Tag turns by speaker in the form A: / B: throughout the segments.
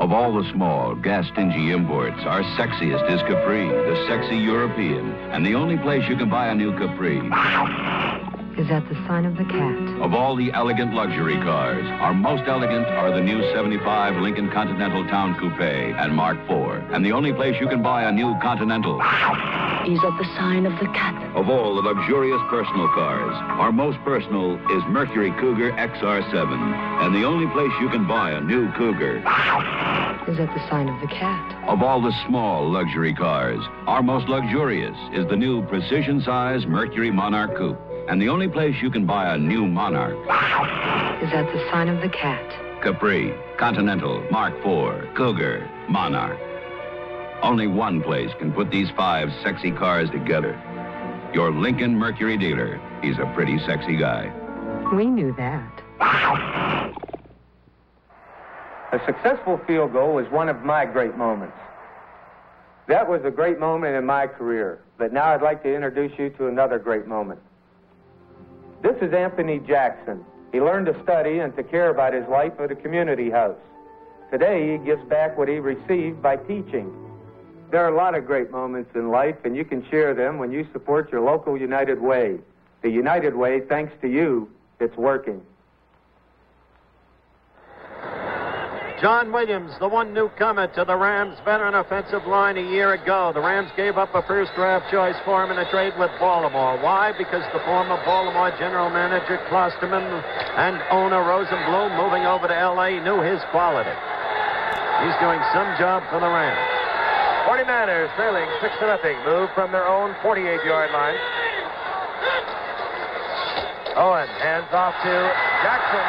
A: Of all the small, gas-stingy imports, our sexiest is Capri, the sexy European. And the only place you can buy a new Capri
B: is at the sign of the cat.
A: Of all the elegant luxury cars, our most elegant are the new 75 Lincoln Continental Town Coupe and Mark IV. And the only place you can buy a new Continental
B: is at the sign of the cat.
A: Of all the luxurious personal cars, our most personal is Mercury Cougar XR7. And the only place you can buy a new Cougar
B: is at the sign of the cat.
A: Of all the small luxury cars, our most luxurious is the new precision-size Mercury Monarch Coupe. And the only place you can buy a new Monarch
B: is at the sign of the cat.
A: Capri, Continental, Mark IV, Cougar, Monarch. Only one place can put these 5 sexy cars together. Your Lincoln Mercury dealer. He's a pretty sexy guy.
B: We knew that.
C: A successful field goal is one of my great moments. That was a great moment in my career, but now I'd like to introduce you to another great moment. This is Anthony Jackson. He learned to study and to care about his life at a community house. Today, he gives back what he received by teaching. There are a lot of great moments in life, and you can share them when you support your local United Way. The United Way, thanks to you, it's working.
D: John Williams, the one newcomer to the Rams' veteran offensive line a year ago. The Rams gave up a first-draft choice for him in a trade with Baltimore. Why? Because the former Baltimore general manager Klosterman and owner Rosenblum, moving over to L.A., knew his quality. He's doing some job for the Rams.
E: 49ers trailing 6-0. Move from their own 48-yard line. Owen hands off to Jackson.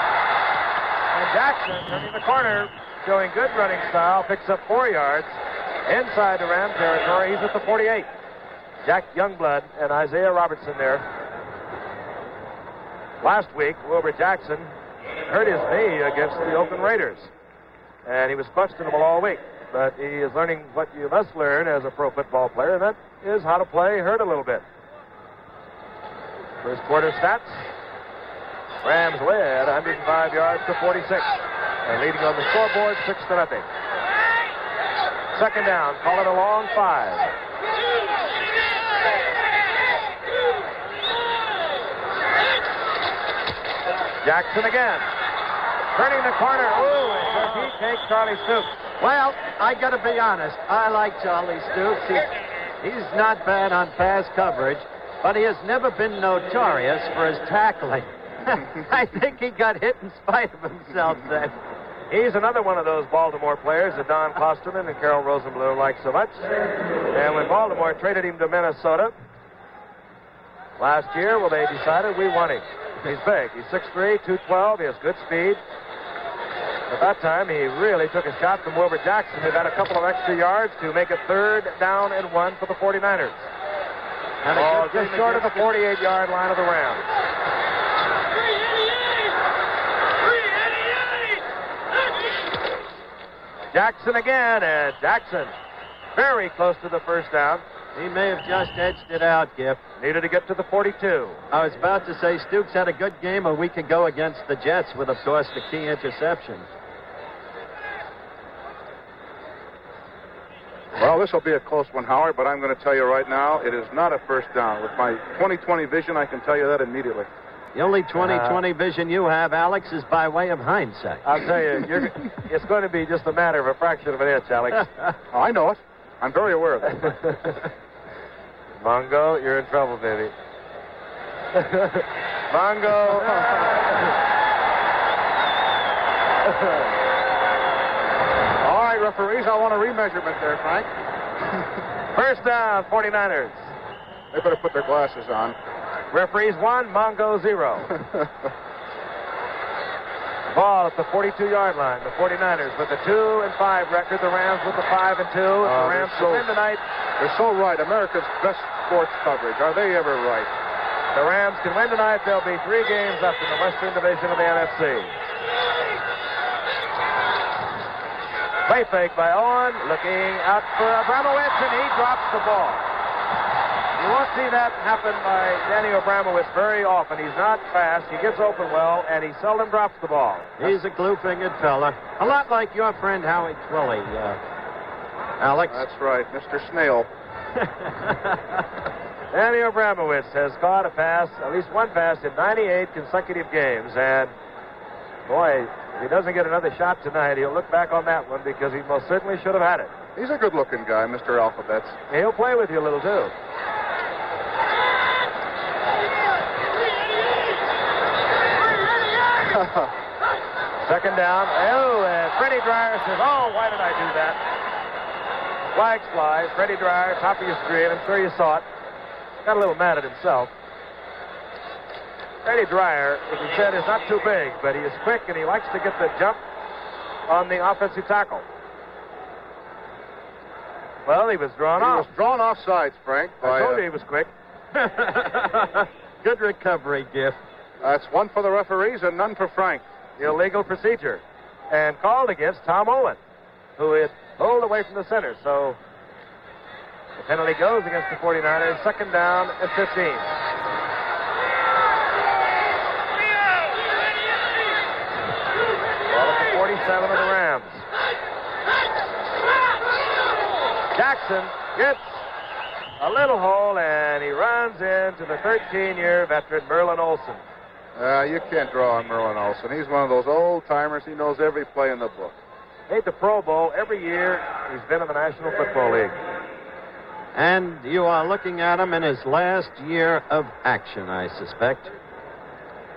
E: And Jackson, turning the corner, showing good running style, picks up 4 yards inside the Ram territory. He's at the 48. Jack Youngblood and Isaiah Robertson there. Last week, Wilbur Jackson hurt his knee against the Oakland Raiders, and he was questionable all week. But he is learning what you must learn as a pro football player, and that is how to play hurt a little bit. First quarter stats. Rams led 105 yards to 46. And leading on the scoreboard 6-0. Second down, call it a long 5. Jackson again. Turning the corner. Ooh, and does he take Charlie Stoops?
D: Well, I got to be honest. I like Charlie Stoops. He's not bad on pass coverage, but he has never been notorious for his tackling. I think he got hit in spite of himself then.
E: He's another one of those Baltimore players that Don Klosterman and Carol Rosenblum like so much. And when Baltimore traded him to Minnesota last year, well, they decided we want him. He's big. He's 6'3", 212. He has good speed. At that time, he really took a shot from Wilbur Jackson, who got a couple of extra yards to make it 3rd down and 1 for the 49ers. And just short of the 48-yard line of the Rams. Jackson again, and Jackson very close to the first down.
D: He may have just edged it out, Giff.
E: Needed to get to the 42.
D: I was about to say Stoops had a good game a week ago against the Jets with, of course, the key interception.
F: Well, this will be a close one, Howard, but I'm going to tell you right now, it is not a first down. With my 20/20 vision, I can tell you that immediately.
D: The only 20/20 vision you have, Alex, is by way of hindsight.
E: I'll tell you, it's going to be just a matter of a fraction of an inch, Alex.
F: Oh, I know it. I'm very aware of it.
E: Mongo, you're in trouble, baby. Mongo.
F: All right, referees, I want a remeasurement there, Frank.
E: First down, 49ers.
F: They better put their glasses on.
E: Referees 1, Mongo 0. Ball at the 42-yard line. The 49ers with the 2-5 record. The Rams with the 5-2. The Rams win tonight.
F: They're so right. America's best sports coverage. Are they ever right?
E: The Rams can win tonight. There'll be 3 games left in the Western Division of the NFC. Play fake by Owen. Looking out for Abramowitz, and he drops the ball. You won't see that happen by Danny Abramowitz very often. He's not fast. He gets open well, and he seldom drops the ball.
D: He's a glue-fingered fella. A lot like your friend Howie Twilley, Alex.
F: That's right, Mr. Snail.
E: Danny Abramowitz has caught a pass, at least one pass, in 98 consecutive games. And, boy, if he doesn't get another shot tonight, he'll look back on that one because he most certainly should have had it.
F: He's a good-looking guy, Mr. Alphabets.
E: He'll play with you a little, too. Second down. Oh, and Freddie Dryer says, oh, why did I do that? Flags fly. Freddie Dryer, top of your screen. I'm sure you saw it. Got a little mad at himself. Freddie Dryer, as he said, is not too big, but he is quick, and he likes to get the jump on the offensive tackle. Well, he was drawn off.
F: He was drawn off sides, Frank.
E: I told you he was quick.
D: Good recovery, Giff.
F: That's one for the referees and none for Frank.
E: Illegal procedure. And called against Tom Owen, who is pulled away from the center. So the penalty goes against the 49ers. Second down and 15. Ball at the 47 of the Rams. Jackson gets a little hole, and he runs into the 13-year veteran Merlin Olsen.
F: You can't draw on Merlin Olsen. He's one of those old-timers. He knows every play in the book.
E: Made the Pro Bowl every year he's been in the National Football League.
D: And you are looking at him in his last year of action, I suspect.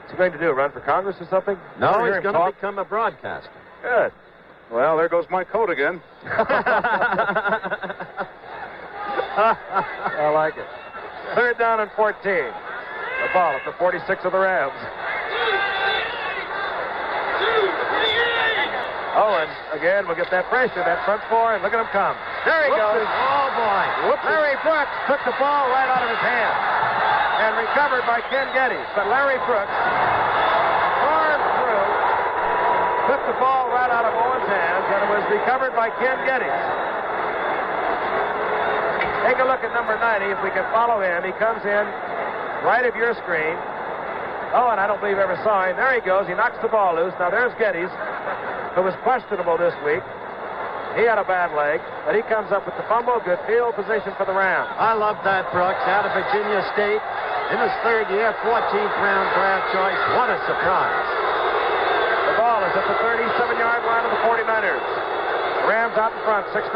E: What's he going to do, run for Congress or something?
D: No, he's going to become a broadcaster.
E: Good.
F: Well, there goes my coat again.
E: I like it. Third down and 14. The ball at the 46 of the Rams. Owen, again, will get that pressure, that front four, and look at him come. There he goes.
D: Oh, boy.
E: Larry Brooks took the ball right out of his hand and recovered by Ken Geddes. But Larry Brooks armed through, took the ball right out of Owen's hands, and it was recovered by Ken Geddes. Take a look at number 90 if we can follow him. He comes in right of your screen. Owen, I don't believe ever saw him. There he goes. He knocks the ball loose. Now there's Geddes, who was questionable this week. He had a bad leg, but he comes up with the fumble. Good field position for the Rams.
D: I love that, Brooks, out of Virginia State. In his third year, 14th round draft choice. What a surprise.
E: The ball is at the 37-yard line of the 49ers. The Rams out in front, 6-0.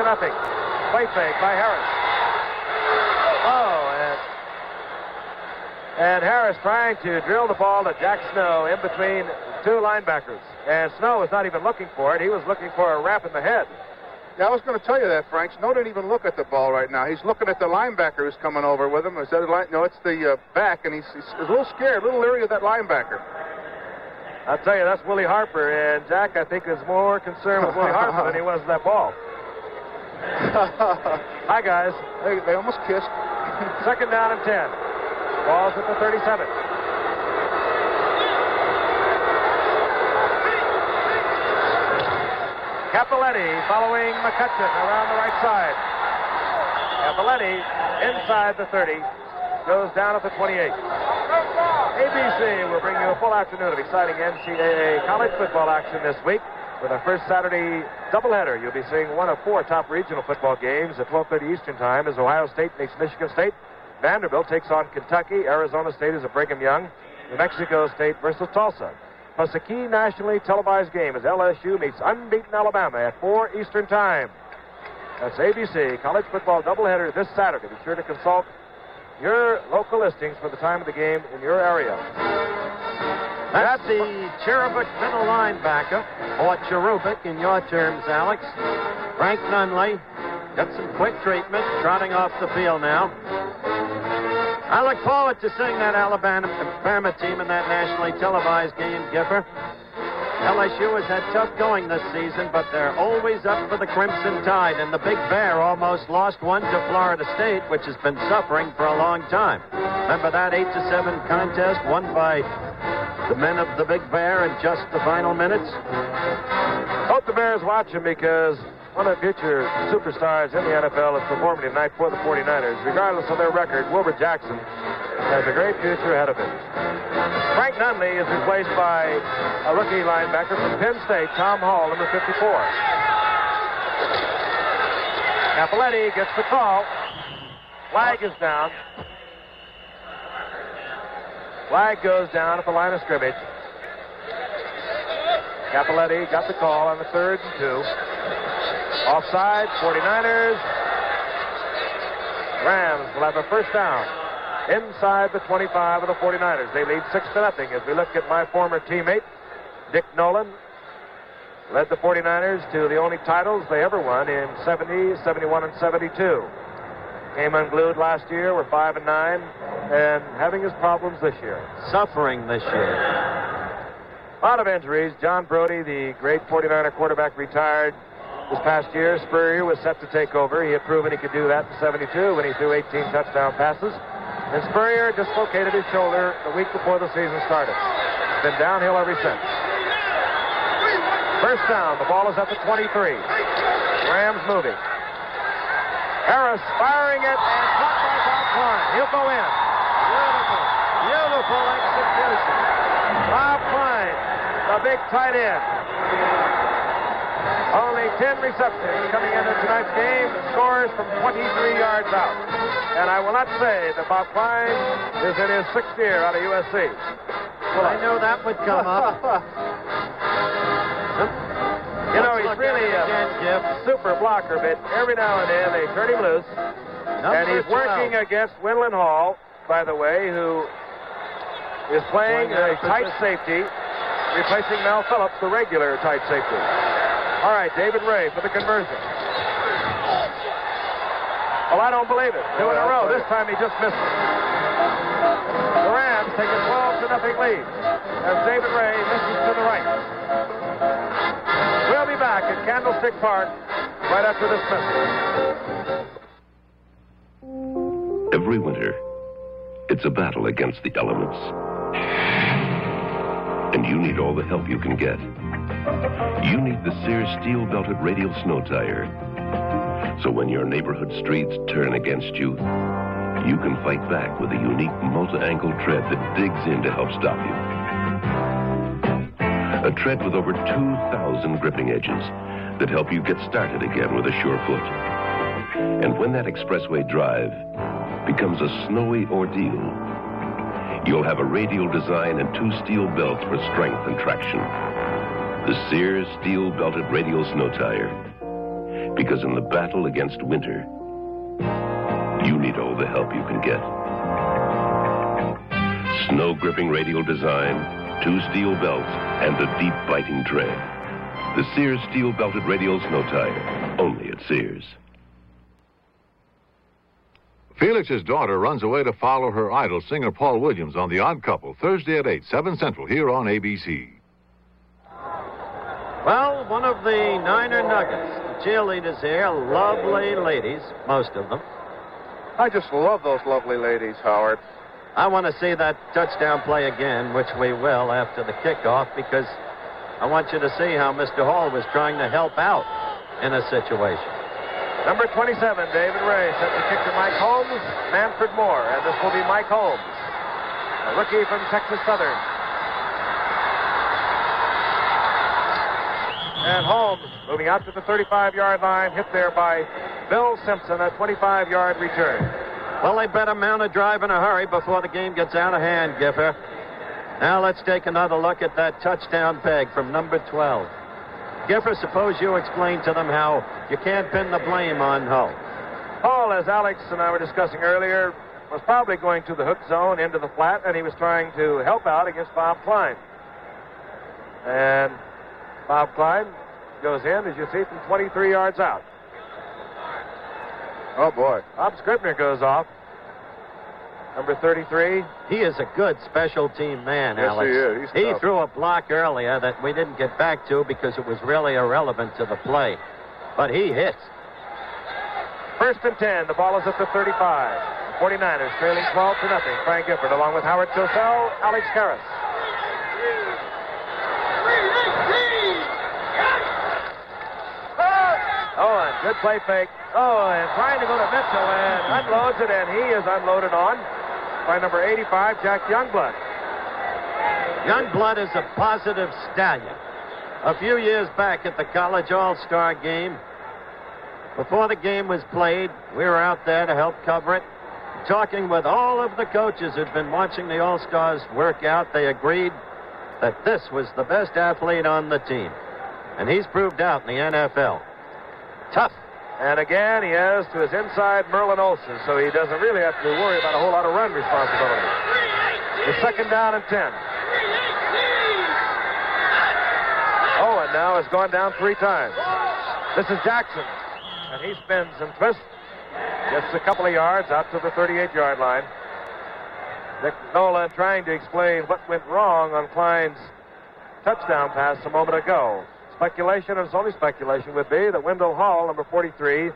E: Play fake by Harris. Oh, and Harris trying to drill the ball to Jack Snow in between two linebackers. And Snow was not even looking for it. He was looking for a rap in the head.
F: Yeah, I was going to tell you that, Frank. Snow didn't even look at the ball right now. He's looking at the linebacker who's coming over with him. No, it's the back, and he's a little scared, a little leery of that linebacker.
E: I'll tell you, that's Willie Harper. And Jack, I think, is more concerned with Willie Harper than he was with that ball. Hi, guys.
F: They almost kissed.
E: Second down and 10. Ball's at the 37. Cappelletti following McCutcheon around the right side. Cappelletti inside the 30. Goes down at the 28. ABC will bring you a full afternoon of exciting NCAA college football action this week. For the first Saturday doubleheader, you'll be seeing one of four top regional football games at 12:30 Eastern Time as Ohio State meets Michigan State. Vanderbilt takes on Kentucky. Arizona State is a Brigham Young. New Mexico State versus Tulsa. Plus a key nationally televised game as LSU meets unbeaten Alabama at 4 Eastern Time. That's ABC college football doubleheader this Saturday. Be sure to consult your local listings for the time of the game in your area.
D: That's the cherubic middle linebacker, or cherubic in your terms, Alex. Frank Nunley got some quick treatment, trotting off the field now. I look forward to seeing that Alabama team in that nationally televised game, Gipper. LSU has had tough going this season, but they're always up for the Crimson Tide, and the Big Bear almost lost one to Florida State, which has been suffering for a long time. Remember that 8-7 contest won by the men of the Big Bear in just the final minutes?
E: Hope the Bears watch him because one of the future superstars in the NFL, is performing tonight for the 49ers. Regardless of their record, Wilbur Jackson has a great future ahead of him. Frank Nunley is replaced by a rookie linebacker from Penn State, Tom Hall, number 54. Capoletti gets the call. Flag is down. Flag goes down at the line of scrimmage. Capoletti got the call on the 3rd and 2. Offside, 49ers. Rams will have a first down inside the 25 of the 49ers. They lead 6-0 as we look at my former teammate, Dick Nolan. Led the 49ers to the only titles they ever won in 70, 71, and 72. Came unglued last year, were 5-9, and having his problems this year.
D: Suffering this year.
E: A lot of injuries. John Brody, the great 49er quarterback, retired this past year. Spurrier was set to take over. He had proven he could do that in 72 when he threw 18 touchdown passes. And Spurrier dislocated his shoulder the week before the season started. It's been downhill ever since. First down. The ball is at the 23. Rams moving. Harris firing it and caught by Bob Klein. He'll go in. Beautiful. Beautiful execution. Bob Klein, the big tight end. Only 10 receptions coming into tonight's game. Scores from 23 yards out. And I will not say that Bob Klein is in his 6th year out of USC.
D: Well, I know that would come up.
E: You know, he's really a super blocker, but every now and then they turn him loose. And he's working against Winland Hall, by the way, who is playing a tight safety, replacing Mel Phillips, the regular tight safety. All right, David Ray for the conversion. Well, I don't believe it. 2 in a row. This time he just missed it. The Rams take a 12-0 lead as David Ray misses to the right. We'll be back at Candlestick Park right after this message.
G: Every winter, it's a battle against the elements. And you need all the help you can get. You need the Sears steel-belted radial snow tire. So when your neighborhood streets turn against you, you can fight back with a unique multi-angle tread that digs in to help stop you. A tread with over 2,000 gripping edges that help you get started again with a sure foot. And when that expressway drive becomes a snowy ordeal, you'll have a radial design and 2 steel belts for strength and traction. The Sears steel-belted radial snow tire. Because in the battle against winter, you need all the help you can get. Snow-gripping radial design, 2 steel belts, and a deep biting tread. The Sears steel-belted radial snow tire. Only at Sears.
H: Felix's daughter runs away to follow her idol, singer Paul Williams, on The Odd Couple, Thursday at 8, 7 Central, here on ABC.
D: Well, one of the Niner Nuggets, the cheerleaders here, lovely ladies, most of them.
F: I just love those lovely ladies, Howard.
D: I want to see that touchdown play again, which we will after the kickoff, because I want you to see how Mr. Hall was trying to help out in a situation.
E: Number 27, David Ray, set to kick to Mike Holmes, Manfred Moore, and this will be Mike Holmes, a rookie from Texas Southern. And Holmes moving out to the 35-yard line, hit there by Bill Simpson, a 25-yard return.
D: Well, they better mount a drive in a hurry before the game gets out of hand, Giffer. Now let's take another look at that touchdown peg from number 12. Giffer, suppose you explain to them how you can't pin the blame on Hull.
E: Hull, as Alex and I were discussing earlier, was probably going to the hook zone into the flat, and he was trying to help out against Bob Klein. And Bob Klein goes in, as you see, from 23 yards out.
F: Oh, boy.
E: Bob Scribner goes off. Number 33.
D: He is a good special team man,
F: yes,
D: Alex.
F: He is. He's
D: he
F: tough.
D: threw a block earlier that we didn't get back to because it was really irrelevant to the play. But he hits.
E: First and 10. The ball is at the 35. 49ers trailing 12-0. Frank Gifford along with Howard Cosell, Alex Karras. Oh, Good play fake. Oh, and trying to go to Mitchell and unloads it, and he is unloaded on by number 85, Jack Youngblood.
D: Youngblood is a positive stallion. A few years back at the College All-Star game, before the game was played, we were out there to help cover it. Talking with all of the coaches who'd been watching the All-Stars work out, they agreed that this was the best athlete on the team. And he's proved out in the NFL. Tough.
E: And again, he has to his inside Merlin Olsen, so he doesn't really have to worry about a whole lot of run responsibility. The second down and 10. Oh, and now has gone down 3 times. This is Jackson. And he spins and twists. Gets a couple of yards out to the 38-yard line. Nick Nolan trying to explain what went wrong on Klein's touchdown pass a moment ago. Speculation, and it's only speculation, would be that Wendell Hall, number 43,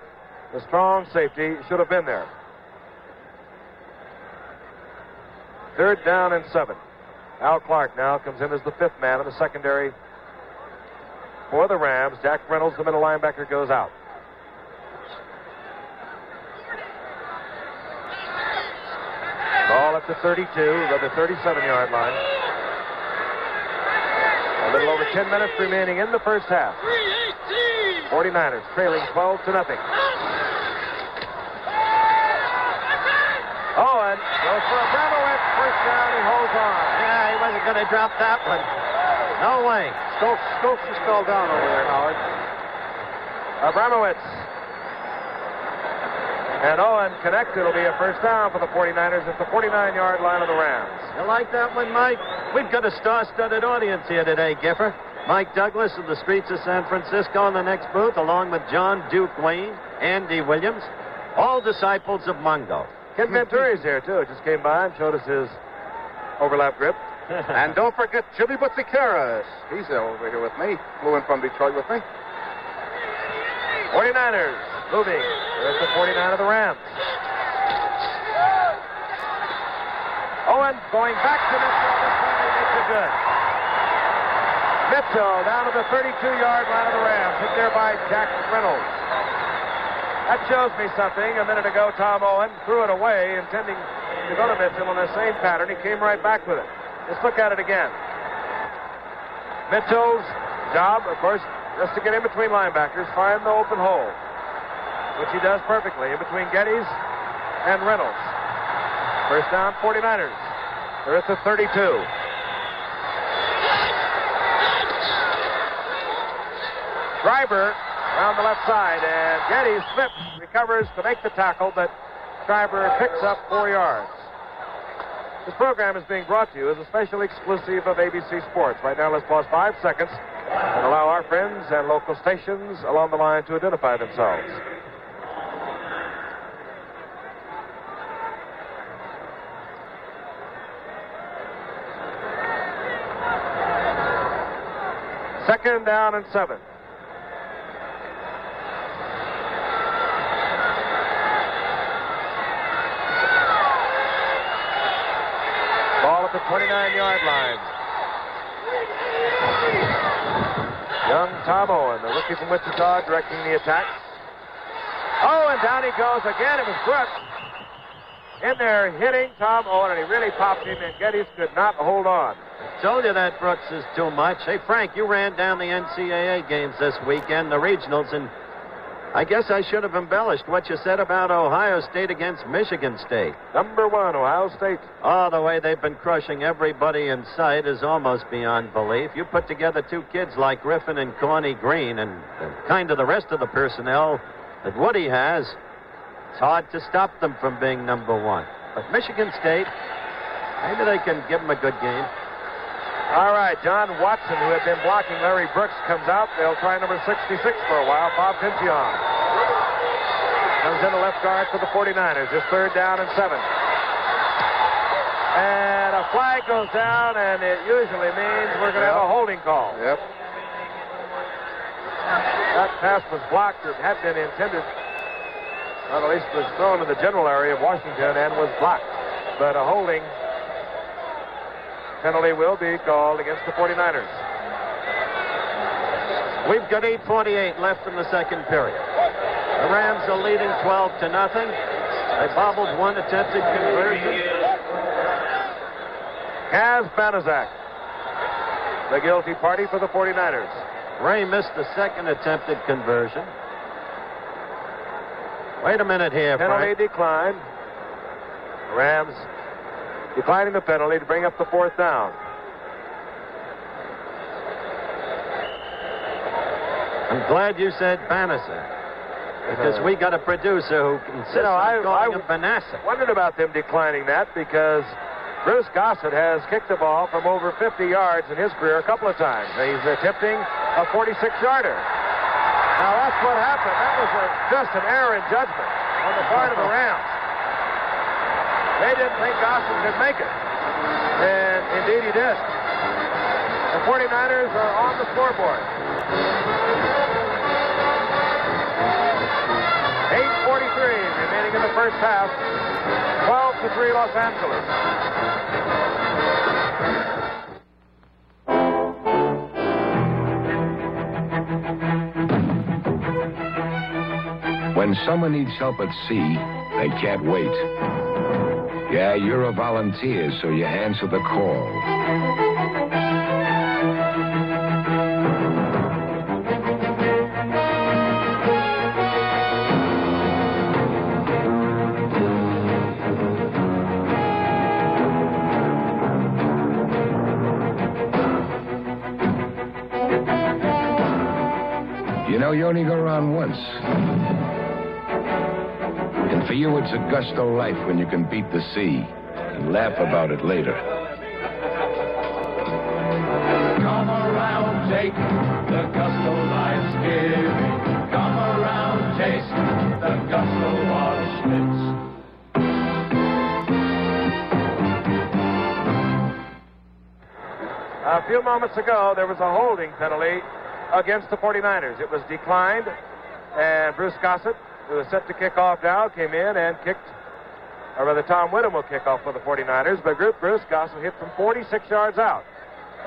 E: the strong safety, should have been there. 3rd down and 7. Al Clark now comes in as the 5th man in the secondary for the Rams. Jack Reynolds, the middle linebacker, goes out. Ball at the 32, the 37-yard line. A little over 10 minutes remaining in the first half. 49ers trailing 12-0. Owen goes for a Abramowitz. First down, he holds on.
D: Yeah, he wasn't going to drop that one. No way.
F: Stokes is fell down over there, Howard.
E: Abramowitz. And Owen connected. It'll be a first down for the 49ers at the 49-yard line of the Rams.
D: You like that one, Mike? We've got a star-studded audience here today, Giffer. Mike Douglas of the streets of San Francisco in the next booth, along with John Duke Wayne, Andy Williams, all disciples of Mungo.
E: Ken Venturi's here, too. Just came by and showed us his overlap grip.
F: And don't forget Jimmy Butsicaris. He's over here with me. Flew in from Detroit with me.
E: 49ers moving. There's the 49 of the Rams. Owen going back to Mitchell. This time he makes it good. Mitchell down to the 32-yard line of the Rams. Hit there by Jack Reynolds. That shows me something. A minute ago, Tom Owen threw it away, intending to go to Mitchell in the same pattern. He came right back with it. Let's look at it again. Mitchell's job, of course, just to get in between linebackers, find the open hole, which he does perfectly, in between Geddes and Reynolds. First down, 49ers. They're at the 32. Schreiber around the left side, and Geddes slips, recovers to make the tackle, but Schreiber picks up 4 yards. This program is being brought to you as a special exclusive of ABC Sports. Right now, let's pause 5 seconds and allow our friends and local stations along the line to identify themselves. Second down and 7. Ball at the 29-yard line. Young Tom Owen, the rookie from Wichita, directing the attack. Oh, and down he goes again. It was Brooks in there hitting Tom Owen, and he really popped him, and Geddes could not hold on.
D: I told you that Brooks is too much. Hey, Frank, you ran down the NCAA games this weekend, the regionals, and I guess I should have embellished what you said about Ohio State against Michigan State.
E: Number 1, Ohio State.
D: Oh, the way they've been crushing everybody in sight is almost beyond belief. You put together 2 kids like Griffin and Corny Green and kind of the rest of the personnel that Woody has, it's hard to stop them from being number 1. But Michigan State, maybe they can give them a good game.
E: All right, John Watson, who had been blocking Larry Brooks, comes out. They'll try number 66 for a while, Bob Pincion. Comes in the left guard for the 49ers. It's third down and 7. And a flag goes down, and it usually means we're going to have a holding call.
F: Yep.
E: That pass was blocked. It had been intended, or at least was thrown in the general area of Washington and was blocked. But a holding penalty will be called against the 49ers.
D: We've got 8:48 left in the second period. The Rams are leading 12-0. They bobbled one attempted conversion.
E: Kaz Banaszak, the guilty party for the 49ers.
D: Ray missed the second attempted conversion. Wait a minute here,
E: Penalty
D: Frank.
E: declined. Rams declining the penalty to bring up the 4th down.
D: I'm glad you said Banaszak, because we got a producer who insists on calling him Banaszak.
E: Wondered about them declining that because Bruce Gossett has kicked the ball from over 50 yards in his career a couple of times. He's attempting a 46-yarder. Now, that's what happened. That was just an error in judgment on the part of the Rams. They didn't think Gossett could make it. And indeed he did. The 49ers are on the scoreboard. 8:43 remaining in the first half. 12-3 Los Angeles.
A: When someone needs help at sea, they can't wait. Yeah, you're a volunteer, so you answer the call. You know, you only go around once. And for you, it's a gusto life when you can beat the sea and laugh about it later.
I: Come around, take the gusto life's giving. Come around, taste the gusto of Schlitz.
E: A few moments ago, there was a holding penalty against the 49ers. It was declined, and Bruce Gossett, who is set to kick off now, came in and kicked, or rather Tom Whittam will kick off for the 49ers, but Bruce Gossett hit from 46 yards out.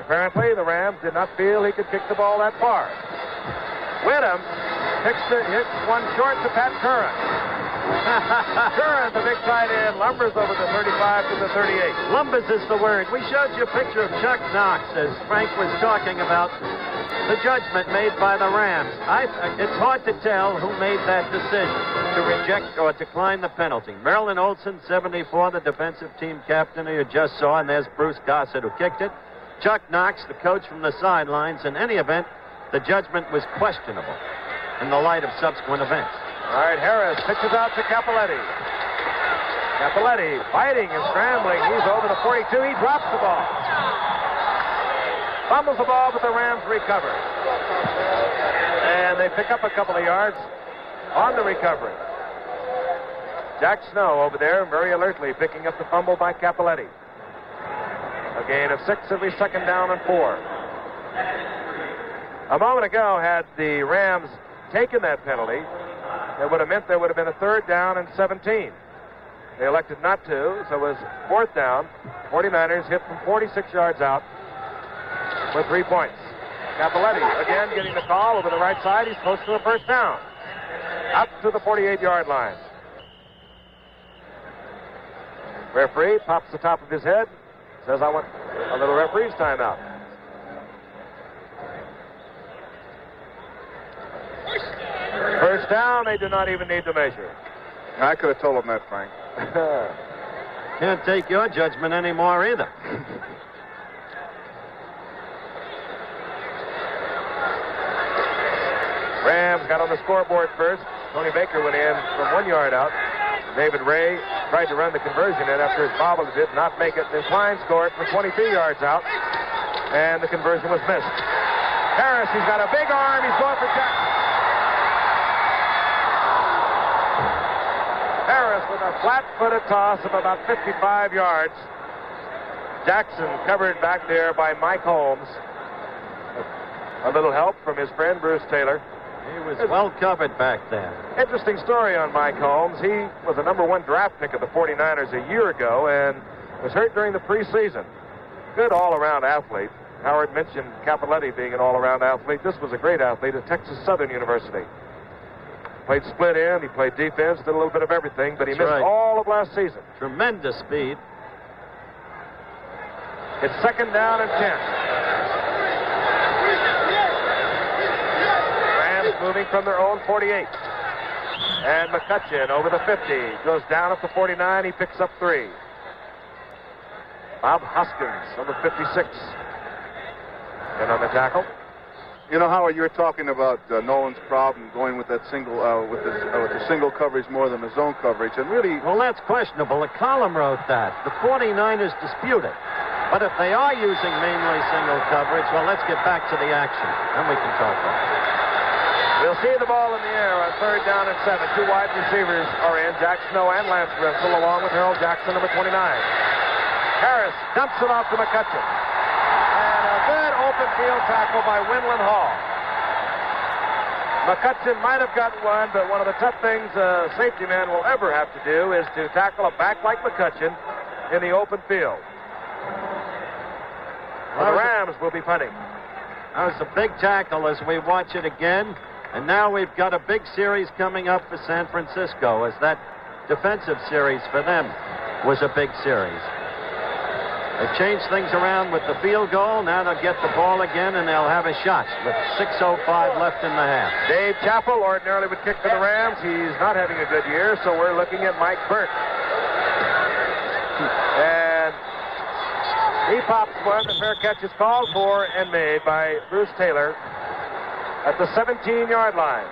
E: Apparently, the Rams did not feel he could kick the ball that far. Whittam hits one short to Pat Curran. Curran, the big tight end, lumbers over the 35 to the 38.
D: Lumbers is the word. We showed you a picture of Chuck Knox as Frank was talking about the judgment made by the Rams. It's hard to tell who made that decision to reject or decline the penalty. Marilyn Olson, 74, the defensive team captain who you just saw, and there's Bruce Gossett who kicked it. Chuck Knox, the coach from the sidelines. In any event, the judgment was questionable in the light of subsequent events.
E: All right, Harris pitches out to Cappelletti. Cappelletti fighting and scrambling. He's over the 42. He drops the ball. Fumbles the ball, but the Rams recover. And they pick up a couple of yards on the recovery. Jack Snow over there very alertly picking up the fumble by Cappelletti. A gain of 6, it'll be 2nd down and 4. A moment ago, had the Rams taken that penalty, it would have meant there would have been a 3rd down and 17. They elected not to, so it was 4th down. 49ers hit from 46 yards out with 3 points. Cappelletti again getting the call over the right side. He's close to the 1st down. Up to the 48-yard line. Referee pops the top of his head. Says, I want a little referee's timeout. First down, they do not even need to measure.
F: I could have told him that, Frank.
D: Can't take your judgment anymore either.
E: Rams got on the scoreboard first. Tony Baker went in from 1 yard out. David Ray tried to run the conversion in after his bobble did not make it. Then Klein scored from 23 yards out, and the conversion was missed. Harris, he's got a big arm. He's going for Jackson. Harris with a flat-footed toss of about 55 yards. Jackson covered back there by Mike Holmes. A little help from his friend Bruce Taylor.
D: He was well covered back there.
E: Interesting story on Mike Holmes. He was a #1 draft pick of the 49ers a year ago and was hurt during the preseason. Good all-around athlete. Howard mentioned Cappelletti being an all-around athlete. This was a great athlete at Texas Southern University. Played split end, he played defense, did a little bit of everything, but he
D: That's
E: missed
D: right.
E: all of last season.
D: Tremendous speed.
E: It's second down and 10. Rams moving from their own 48. And McCutcheon over the 50. Goes down at the 49. He picks up 3. Bob Hoskins, number 56. And on the tackle.
F: You know, Howard, you were talking about Nolan's problem going with that single, with the single coverage more than the zone coverage, and really,
D: Well, that's questionable. The column wrote that. The 49ers dispute it. But if they are using mainly single coverage, well, let's get back to the action. Then we can talk about it.
E: We'll see the ball in the air on third down and 7. 2 wide receivers are in. Jack Snow and Lance Gristle along with Harold Jackson, number 29. Harris dumps it off to McCutcheon. And a good open field tackle by Winland Hall. McCutcheon might have gotten one, but one of the tough things a safety man will ever have to do is to tackle a back like McCutcheon in the open field. Well, the Rams will be punting.
D: That was a big tackle as we watch it again. And now we've got a big series coming up for San Francisco, as that defensive series for them was a big series. They've changed things around with the field goal. Now they'll get the ball again, and they'll have a shot with 6:05 left in the half.
E: Dave Chappell ordinarily would kick for the Rams. He's not having a good year, so we're looking at Mike Burke. And he pops one. The fair catch is called for and made by Bruce Taylor at the 17-yard line.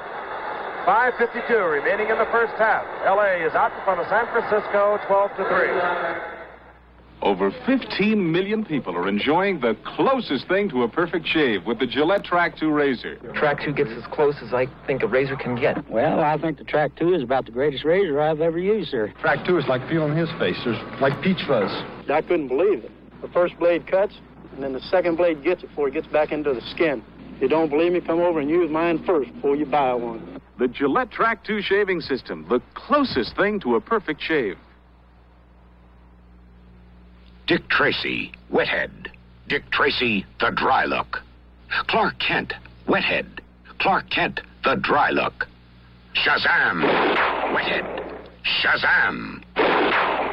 E: 5:52 remaining in the first half. L.A. is out in front of San Francisco, 12-3.
J: Over 15 million people are enjoying the closest thing to a perfect shave with the Gillette Track 2 razor.
K: Track 2 gets as close as I think a razor can get.
L: Well, I think the Track 2 is about the greatest razor I've ever used, sir.
M: Track 2 is like feeling his face. There's like peach fuzz.
L: I couldn't believe it. The first blade cuts, and then the second blade gets it before it gets back into the skin. If you don't believe me, come over and use mine first before you buy one.
J: The Gillette Track 2 shaving system, the closest thing to a perfect shave.
N: Dick Tracy, Wethead. Dick Tracy, the dry look. Clark Kent, Wethead. Clark Kent, the dry look. Shazam, Wethead. Shazam,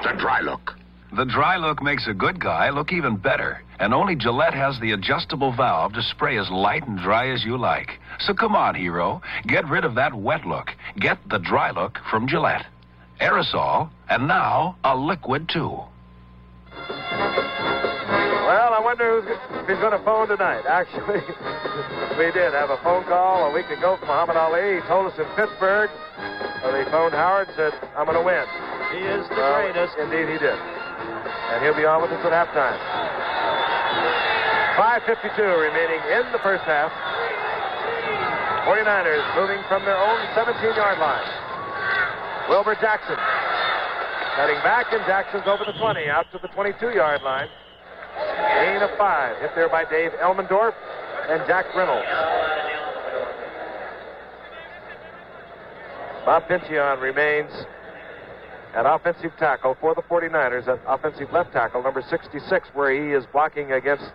N: the dry look.
O: The dry look makes a good guy look even better. And only Gillette has the adjustable valve to spray as light and dry as you like. So come on, hero. Get rid of that wet look. Get the dry look from Gillette. Aerosol, and now a liquid too.
E: Well, I wonder if he's going to phone tonight. Actually, we did have a phone call a week ago from Muhammad Ali. He told us in Pittsburgh. He phoned Howard and said, I'm going to win.
D: He is the greatest.
E: Indeed, he did. And he'll be on with us at halftime. 5:52 remaining in the first half. 49ers moving from their own 17-yard line. Wilbur Jackson cutting back, and Jackson's over the 20, out to the 22-yard line. Gain of 5. Hit there by Dave Elmendorf and Jack Reynolds. Bob Pincion remains at offensive tackle for the 49ers, at offensive left tackle, number 66, where he is blocking against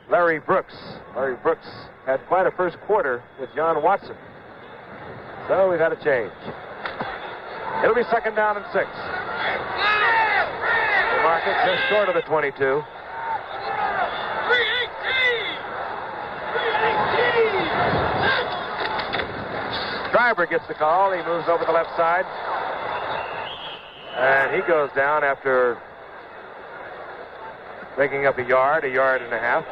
E: Larry Brooks. Larry Brooks had quite a first quarter with John Watson. So we've had a change. It'll be second down and 6. They mark it just short of the 22. Driver gets the call. He moves over the left side. And he goes down after making up a yard and a half.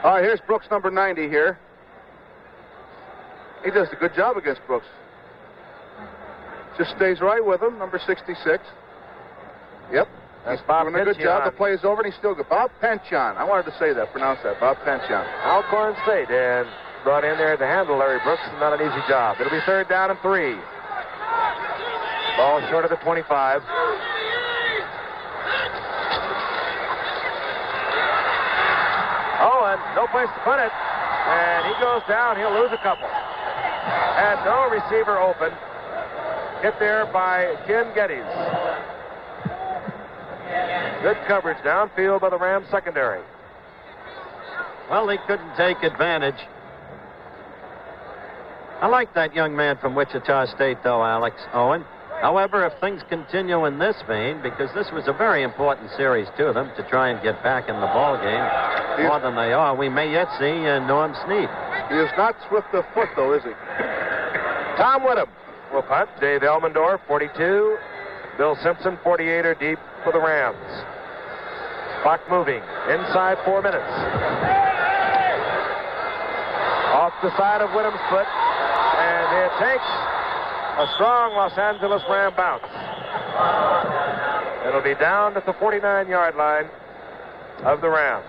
F: All right, here's Brooks, number 90 here. He does a good job against Brooks. Just stays right with him, number 66. Yep.
E: That's
F: He's
E: Bob
F: doing a good
E: Penchion.
F: job. The play is over, and he's still good. Bob Penchion. I wanted to say that, pronounce that. Bob Penchion.
E: Alcorn State, and brought in there to handle Larry Brooks. Not an easy job. It'll be third down and 3. Ball short of the 25. Oh, and no place to put it. And he goes down. He'll lose a couple. And no receiver open. Hit there by Ken Geddes. Good coverage downfield by the Rams secondary.
D: Well, he couldn't take advantage. I like that young man from Wichita State, though, Alex Owen. However, if things continue in this vein, because this was a very important series to them to try and get back in the ball game more than they are, we may yet see Norm Snead.
F: He is not swift of foot, though, is he?
E: Tom Whittam will punt. Dave Elmendorf, 42. Bill Simpson, 48 are deep for the Rams. Clock moving. Inside 4 minutes. Off the side of Whittam's foot. And it takes a strong Los Angeles Ram bounce. It'll be down at the 49-yard line of the Rams.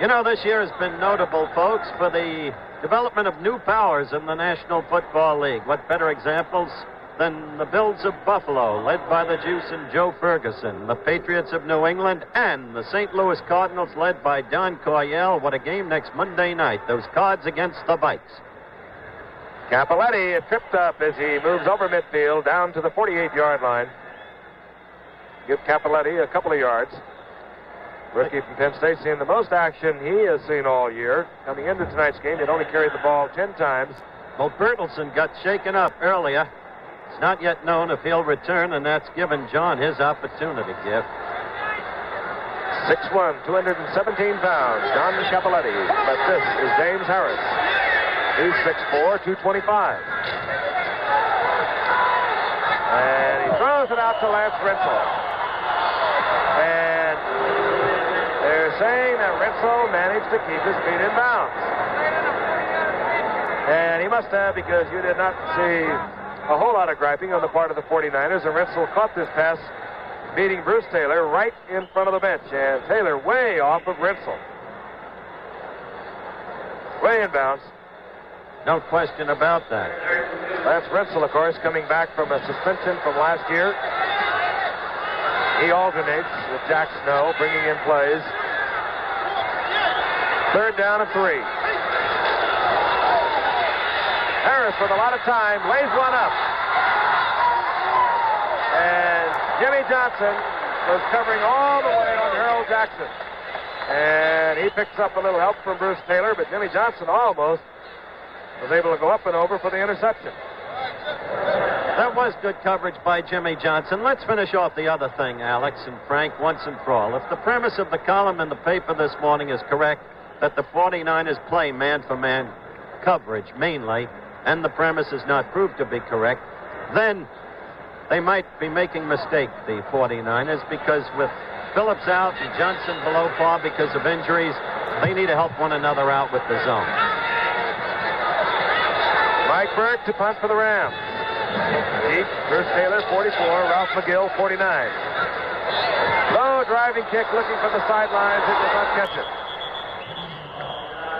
D: You know, this year has been notable, folks, for the development of new powers in the National Football League. What better examples than the Bills of Buffalo, led by the Juice and Joe Ferguson, the Patriots of New England, and the St. Louis Cardinals, led by Don Coryell. What a game next Monday night. Those Cards against the Vikes.
E: Cappelletti tripped up as he moves over midfield down to the 48-yard line. Give Cappelletti a couple of yards. Rookie from Penn State seeing the most action he has seen all year. Coming into tonight's game, he'd only carried the ball 10 times.
D: Well, Bertelsen got shaken up earlier. It's not yet known if he'll return, and that's given John his opportunity, Giff.
E: 6'1", 217 pounds, John Cappelletti. But this is James Harris. He's 6'4", 225. And he throws it out to Lance Rentzel. And they're saying that Rentzel managed to keep his feet in bounds. And he must have, because you did not see a whole lot of griping on the part of the 49ers. And Rentzel caught this pass, beating Bruce Taylor right in front of the bench. And Taylor way off of Rentzel. Way in bounds.
D: No question about that.
E: Lance Rentzel, of course, coming back from a suspension from last year. He alternates with Jack Snow, bringing in plays. 3rd down and 3. Harris, with a lot of time, lays one up. And Jimmy Johnson was covering all the way on Harold Jackson. And he picks up a little help from Bruce Taylor, but Jimmy Johnson almost was able to go up and over for the interception.
D: That was good coverage by Jimmy Johnson. Let's finish off the other thing, Alex and Frank, once and for all. If the premise of the column in the paper this morning is correct, that the 49ers play man-for-man coverage mainly, and the premise is not proved to be correct, then they might be making mistake, the 49ers, because with Phillips out and Johnson below par because of injuries, they need to help one another out with the zone.
E: Mike Burke to punt for the Rams. Deep, Bruce Taylor, 44, Ralph McGill, 49. Low driving kick looking for the sidelines. It does not catch it.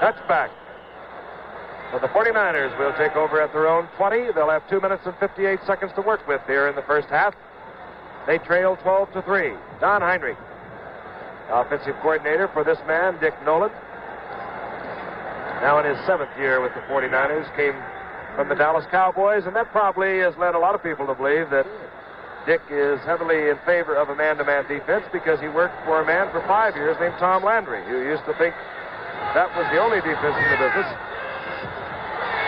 E: Touchback. So the 49ers will take over at their own 20. They'll have 2 minutes and 58 seconds to work with here in the first half. They trail 12-3. Don Heinrich, offensive coordinator for this man, Dick Nolan. Now in his 7th year with the 49ers, came from the Dallas Cowboys, and that probably has led a lot of people to believe that Dick is heavily in favor of a man-to-man defense because he worked for a man for 5 years named Tom Landry, who used to think that was the only defense in the business.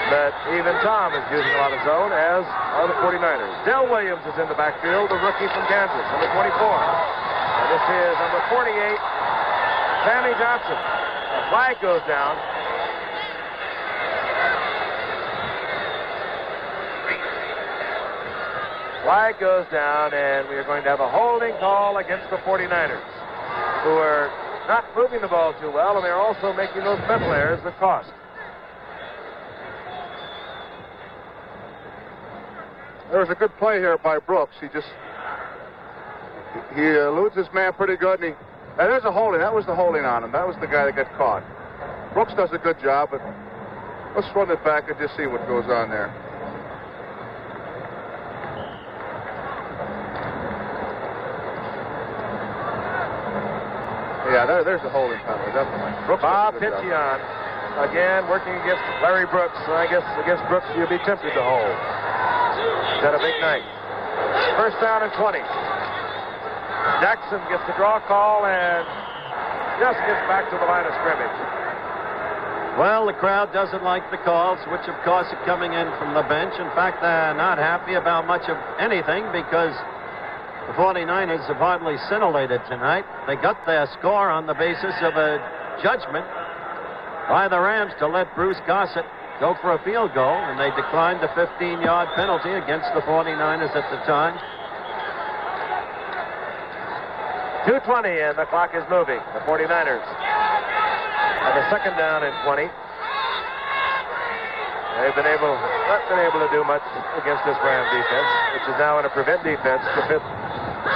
E: But even Tom is using a lot of zone, as are the 49ers. Del Williams is in the backfield, the rookie from Kansas, number 24. And this is number 48, Sammy Johnson. A flag goes down. Flag goes down, and we are going to have a holding call against the 49ers, who are not moving the ball too well, and they're also making those mental errors that cost.
F: There was a good play here by Brooks. He eludes his man pretty good, and there's a holding. That was the holding on him. That was the guy that got caught. Brooks does a good job, but let's run it back and just see what goes on there. Yeah, there's a holding penalty, definitely.
E: Bob Piccion, again, working against Larry Brooks. I guess against Brooks, you'd be tempted to hold. He's had a big night. 1st down and 20. Jackson gets the draw call and just gets back to the line of scrimmage.
D: Well, the crowd doesn't like the calls, which of course are coming in from the bench. In fact, they're not happy about much of anything because the 49ers have hardly scintillated tonight. They got their score on the basis of a judgment by the Rams to let Bruce Gossett go for a field goal, and they declined the 15-yard penalty against the 49ers at the time.
E: 2:20 and the clock is moving. The 49ers have a second down and 20. They've not been able to do much against this Ram defense, which is now in a prevent defense. The fifth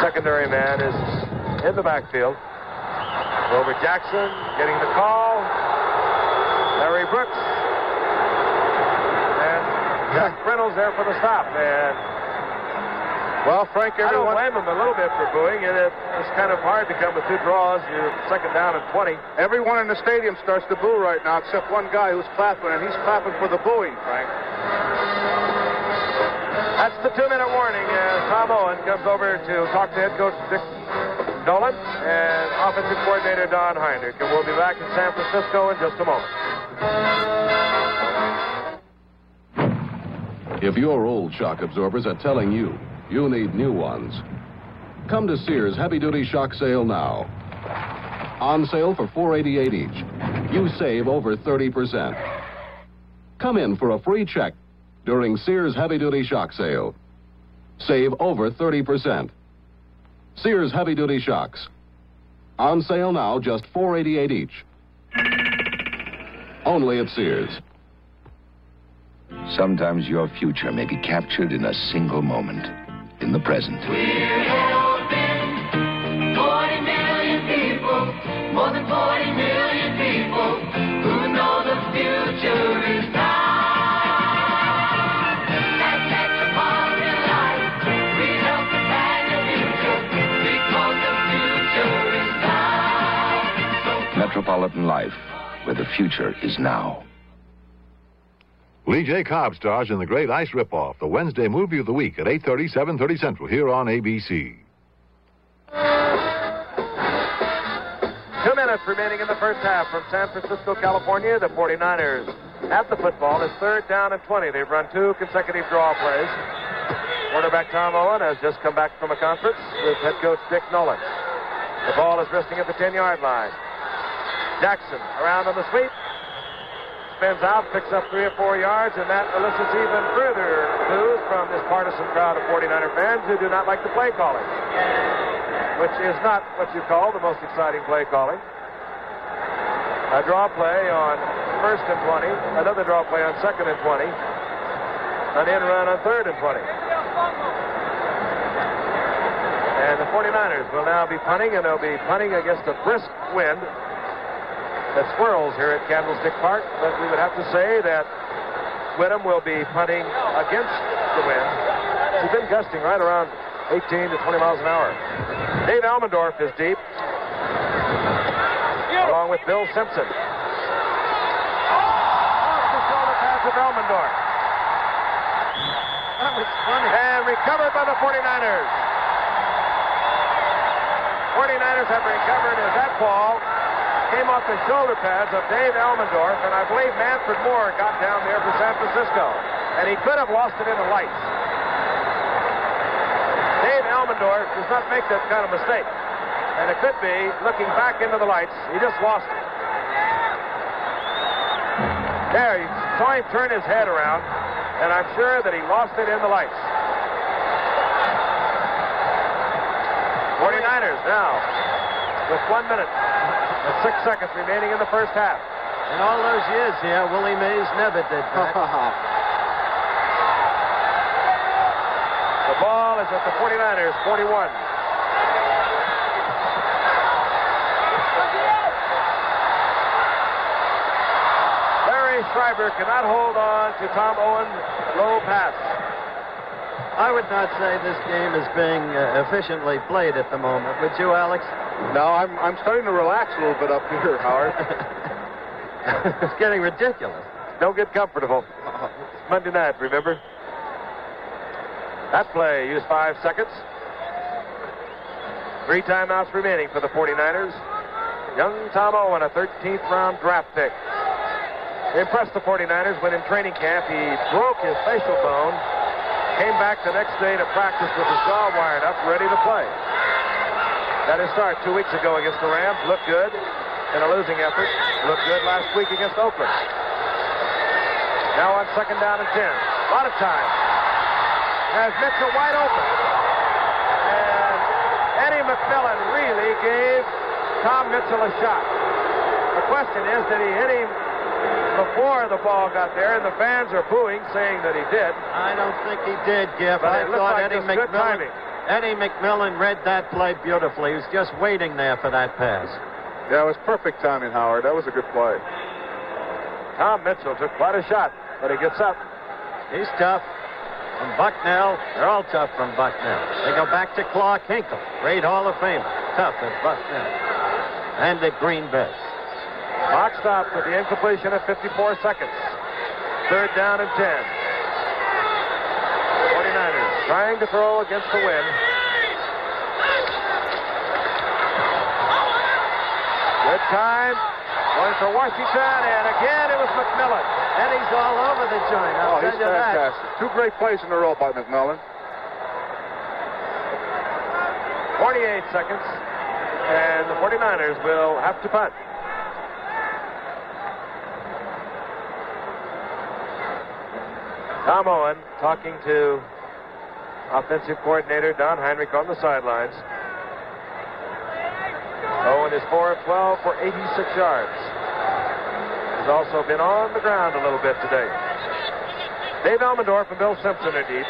E: secondary man is in the backfield. Over Jackson getting the call. Larry Brooks. And Jack Reynolds there for the stop. And
F: well, Frank,
E: I don't blame him a little bit for booing. It's kind of hard to come with two draws. You're second down and 20.
F: Everyone in the stadium starts to boo right now, except one guy who's clapping, and he's clapping for the booing, Frank.
E: That's the 2-minute warning as Tom Owen comes over to talk to head coach Dick Nolan and offensive coordinator Don Heinrich. And we'll be back in San Francisco in just a moment.
P: If your old shock absorbers are telling you need new ones, come to Sears heavy-duty shock sale now. On sale for $4.88 each. You save over 30%. Come in for a free check during Sears heavy-duty shock sale. Save over 30%. Sears heavy-duty shocks. On sale now, just $4.88 each. Only at Sears.
A: Sometimes your future may be captured in a single moment, in the present.
I: We're helping 40 million people, more than 40 million people who know the future is now. At Metropolitan Life, we help to plan the future because the future is now.
A: Metropolitan Life, where the future is now.
H: Lee J. Cobb stars in The Great Ice Ripoff, the Wednesday movie of the week at 8:30, 7:30 Central, here on ABC.
E: 2 minutes remaining in the first half from San Francisco, California. The 49ers have the football. It's third down and 20. They've run two consecutive draw plays. Quarterback Tom Owen has just come back from a conference with head coach Dick Nolan. The ball is resting at the 10-yard line. Jackson around on the sweep. Spins out, picks up 3 or 4 yards, and that elicits even further booze from this partisan crowd of 49er fans who do not like the play calling, which is not what you call the most exciting play calling. A draw play on first and 20, another draw play on second and 20, an in run on third and 20. And the 49ers will now be punting, and they'll be punting against a brisk wind that swirls here at Candlestick Park, but we would have to say that Whittam will be punting against the wind. He's been gusting right around 18 to 20 miles an hour. Dave Almendorf is deep, along with Bill Simpson. Off the shoulder pass of Almendorf. That was funny. And recovered by the 49ers. 49ers have recovered as that ball came off the shoulder pads of Dave Almendorf, and I believe Manfred Moore got down there for San Francisco, and he could have lost it in the lights. Dave Almendorf does not make that kind of mistake, and it could be looking back into the lights. He just lost it. There, you saw him turn his head around, and I'm sure that he lost it in the lights. 49ers now with 1 minute. 6 seconds remaining in the first half.
D: In all those years here, Willie Mays never did that.
E: The ball is at the 49ers, 41. Larry Schreiber cannot hold on to Tom Owen's low pass.
D: I would not say this game is being efficiently played at the moment. Would you, Alex?
F: No, I'm starting to relax a little bit up here, Howard.
D: It's getting ridiculous.
E: Don't get comfortable. It's Monday night, remember? That play used 5 seconds. 3 timeouts remaining for the 49ers. Young Tom Owen, a 13th round draft pick. impressed the 49ers when in training camp he broke his facial bone, came back the next day to practice with his jaw wired up, ready to play. That his start 2 weeks ago against the Rams looked good in a losing effort. Looked good last week against Oakland. Now on 2nd down and 10. A lot of time. Has Mitchell wide open. And Eddie McMillan really gave Tom Mitchell a shot. The question is, did he hit him before the ball got there? And the fans are booing, saying that he did.
D: I don't think he did, Gib.
E: But
D: I
E: it looked
D: thought
E: like
D: Eddie
E: just good
D: McMillan.
E: timing.
D: Eddie McMillan read that play beautifully. He was just waiting there for that pass.
F: Yeah, it was perfect timing, Howard. That was a good play.
E: Tom Mitchell took quite a shot, but he gets up.
D: He's tough. From Bucknell, they're all tough from Bucknell. They go back to Clark Hinkle, great Hall of Famer, tough at Bucknell. And at Green Bay.
E: Clock stopped with the incompletion at 54 seconds. 3rd down and 10. 49ers trying to throw against the wind. Good time. Going for Washington, and again it was McMillan.
D: And he's all over the joint. I'll
F: he's
D: tell you that.
F: fantastic. 2 great plays in a row by McMillan.
E: 48 seconds, and the 49ers will have to punt. Tom Owen talking to offensive coordinator Don Heinrich on the sidelines. Owen is 4 of 12 for 86 yards. He's also been on the ground a little bit today. Dave Elmendorf and Bill Simpson are deep.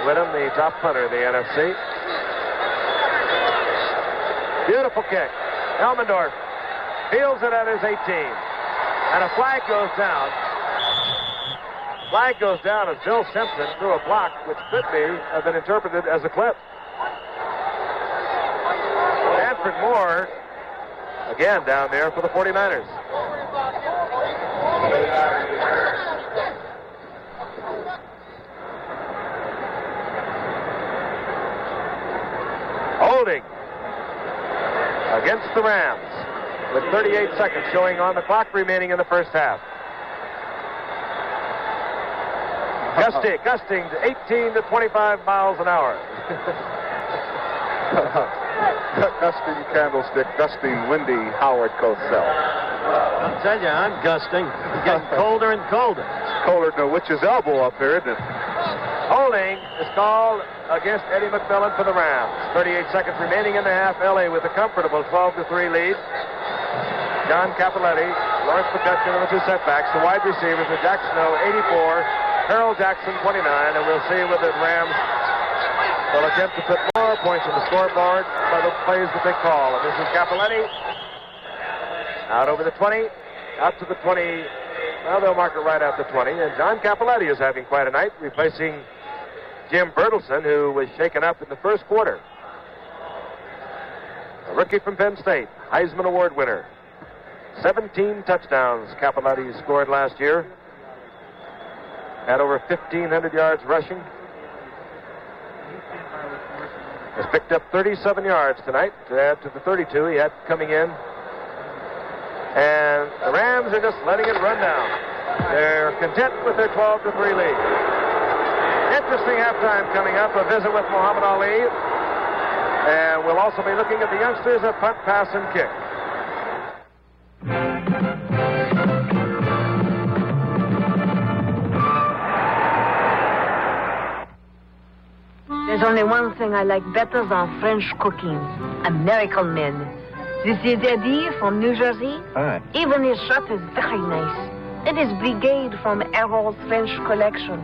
E: Whittam, the top punter of the NFC. Beautiful kick. Elmendorf fields it at his 18. And a flag goes down. Flag goes down as Bill Simpson threw a block, which could have been interpreted as a clip. Stanford Moore, again down there for the 49ers. Holding against the Rams with 38 seconds showing on the clock remaining in the first half. Gusting to 18 to 25 miles an hour.
F: Gusting candlestick, gusting windy Howard Cosell.
D: I'll tell you, I'm gusting. It's getting colder and colder.
F: It's colder than a witch's elbow up here, isn't it?
E: Holding is called against Eddie McMillan for the Rams. 38 seconds remaining in the half. LA with a comfortable 12-3 lead. John Cappelletti, Lawrence McCutcheon on the 2 setbacks. The wide receivers are Jack Snow, 84. Harold Jackson, 29, and we'll see whether the Rams will attempt to put more points on the scoreboard by the plays that they call. And this is Cappelletti. Out over the 20, out to the 20. Well, they'll mark it right out the 20. And John Cappelletti is having quite a night, replacing Jim Bertelsen, who was shaken up in the first quarter. A rookie from Penn State, Heisman Award winner. 17 touchdowns Cappelletti scored last year. Had over 1,500 yards rushing. Has picked up 37 yards tonight to add to the 32 he had coming in. And the Rams are just letting it run down. They're content with their 12-3 lead. Interesting halftime coming up. A visit with Muhammad Ali. And we'll also be looking at the youngsters at punt, pass, and kick.
Q: There's only one thing I like better than French cooking. American men. This is Eddie from New Jersey.
K: Hi.
Q: Even his shirt is very nice. It is Brigade from Errol's French collection.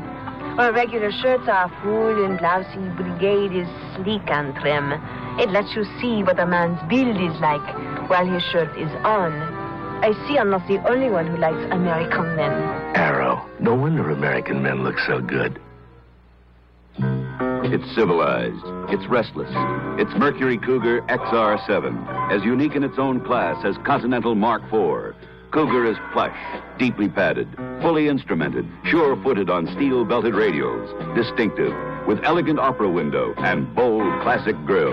Q: Where regular shirts are full and lousy, Brigade is sleek and trim. It lets you see what a man's build is like while his shirt is on. I see I'm not the only one who likes American men.
R: Arrow. No wonder American men look so good.
A: It's civilized. It's restless. It's Mercury Cougar XR7, as unique in its own class as Continental Mark IV. Cougar is plush, deeply padded, fully instrumented, sure-footed on steel-belted radials, distinctive, with elegant opera window and bold classic grille.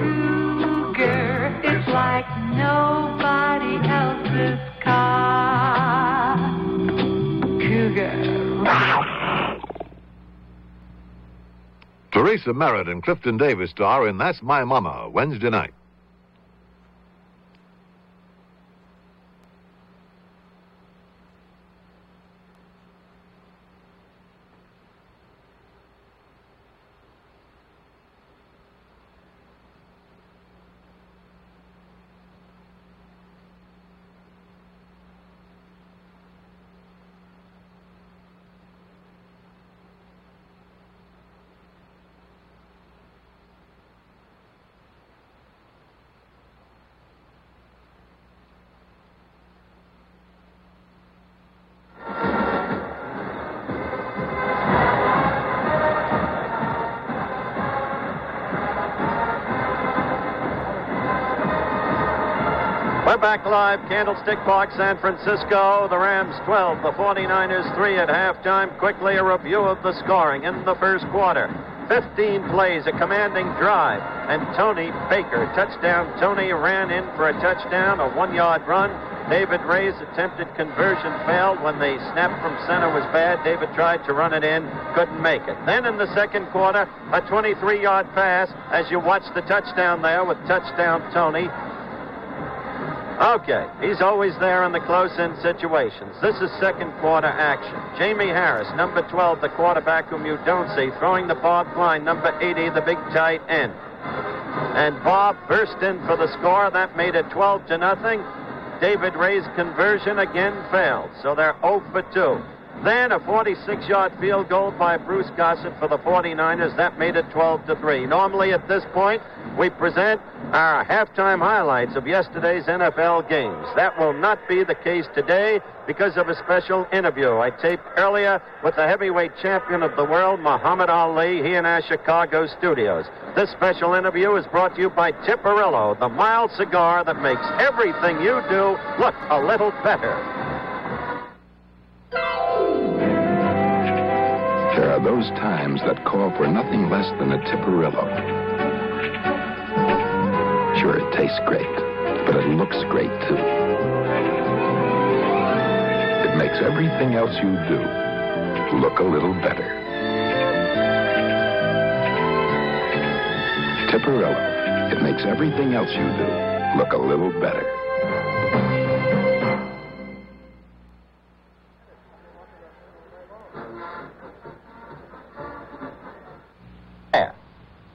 I: Cougar is like nobody else's car.
H: Teresa Merritt and Clifton Davis star in That's My Mama, Wednesday night.
D: We're back live, Candlestick Park, San Francisco. The Rams 12, the 49ers 3 at halftime. Quickly a review of the scoring in the first quarter. 15 plays, a commanding drive, and Tony Baker, touchdown. Tony ran in for a touchdown, a 1-yard run. David Ray's attempted conversion failed when the snap from center was bad. David tried to run it in, couldn't make it. Then in the second quarter, a 23-yard pass, as you watch the touchdown there with touchdown Tony. Okay, he's always there in the close-in situations. This is second quarter action. Jamie Harris, number 12, the quarterback whom you don't see, throwing the Bob Klein, number 80, the big tight end. And Bob burst in for the score. That made it 12-0. David Ray's conversion again failed, so they're 0 for 2. Then a 46-yard field goal by Bruce Gossett for the 49ers. That made it 12-3. Normally at this point, we present our halftime highlights of yesterday's NFL games. That will not be the case today because of a special interview I taped earlier with the heavyweight champion of the world, Muhammad Ali, here in our Chicago studios. This special interview is brought to you by Tiparillo, the mild cigar that makes everything you do look a little better.
N: There are those times that call for nothing less than a Tiparillo. Sure, it tastes great, but it looks great, too. It makes everything else you do look a little better. Tiparillo. It makes everything else you do look a little better.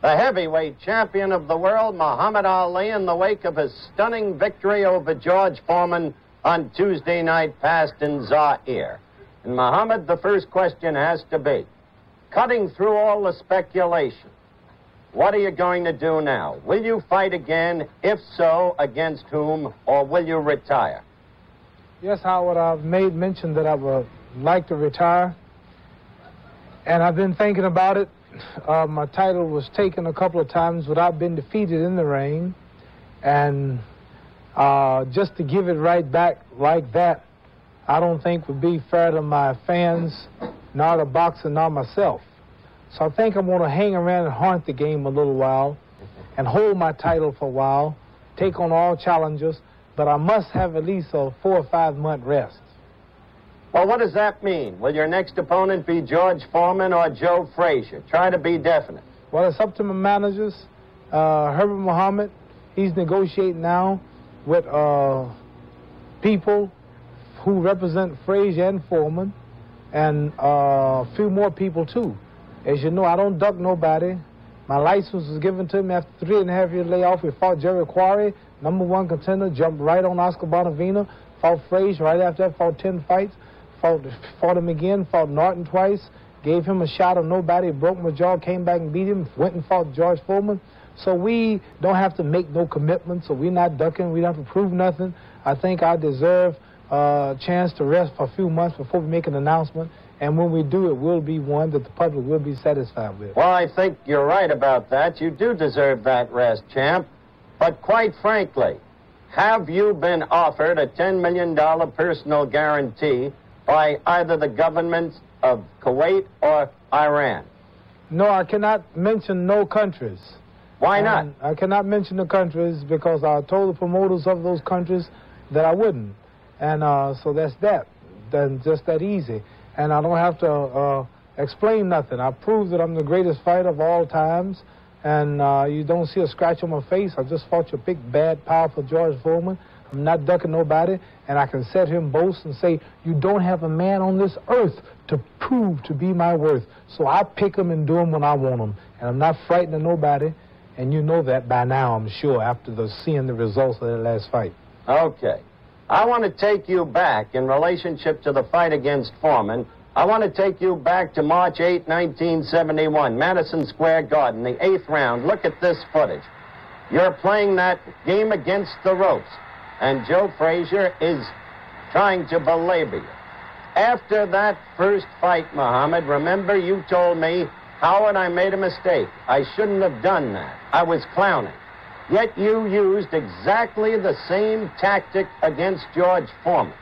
D: The heavyweight champion of the world, Muhammad Ali, in the wake of his stunning victory over George Foreman on Tuesday night past in Zaire. And Muhammad, the first question has to be, cutting through all the speculation, what are you going to do now? Will you fight again? If so, against whom? Or will you retire?
S: Yes, Howard, I've made mention that I would like to retire. And I've been thinking about it. My title was taken a couple of times without being defeated in the ring. And just to give it right back like that, I don't think would be fair to my fans, nor the boxer, nor myself. So I think I'm going to hang around and haunt the game a little while and hold my title for a while, take on all challenges, but I must have at least a 4 or 5 month rest.
D: Well, what does that mean? Will your next opponent be George Foreman or Joe Frazier? Try to be definite.
S: Well, it's up to my managers. Herbert Muhammad, he's negotiating now with people who represent Frazier and Foreman, and a few more people, too. As you know, I don't duck nobody. My license was given to me after 3.5 year layoff. We fought Jerry Quarry, #1 contender, jumped right on Oscar Bonavina, fought Frazier right after that, fought 10 fights. Fought him again, fought Norton twice, gave him a shot of nobody, broke my jaw, came back and beat him, went and fought George Foreman. So we don't have to make no commitments, so we're not ducking, we don't have to prove nothing. I think I deserve a chance to rest for a few months before we make an announcement, and when we do, it will be one that the public will be satisfied with.
D: Well, I think you're right about that. You do deserve that rest, champ. But quite frankly, have you been offered a $10 million personal guarantee by either the governments of Kuwait or Iran?
S: No, I cannot mention no countries.
D: Why not?
S: I cannot mention the countries because I told the promoters of those countries that I wouldn't. And so that's that. Then just that easy. And I don't have to Explain nothing. I proved that I'm the greatest fighter of all times, and you don't see a scratch on my face. I just fought your big, bad, powerful George Foreman. I'm not ducking nobody, and I can set him boast and say, you don't have a man on this earth to prove to be my worth. So I pick him and do him when I want him, and I'm not frightened of nobody, and you know that by now, I'm sure, after seeing the results of that last fight.
D: Okay. I want to take you back in relationship to the fight against Foreman. I want to take you back to March 8, 1971, Madison Square Garden, the 8th round. Look at this footage. You're playing that game against the ropes, and Joe Frazier is trying to belabor you. After that first fight, Muhammad, remember you told me, Howard, I made a mistake. I shouldn't have done that. I was clowning. Yet you used exactly the same tactic against George Foreman,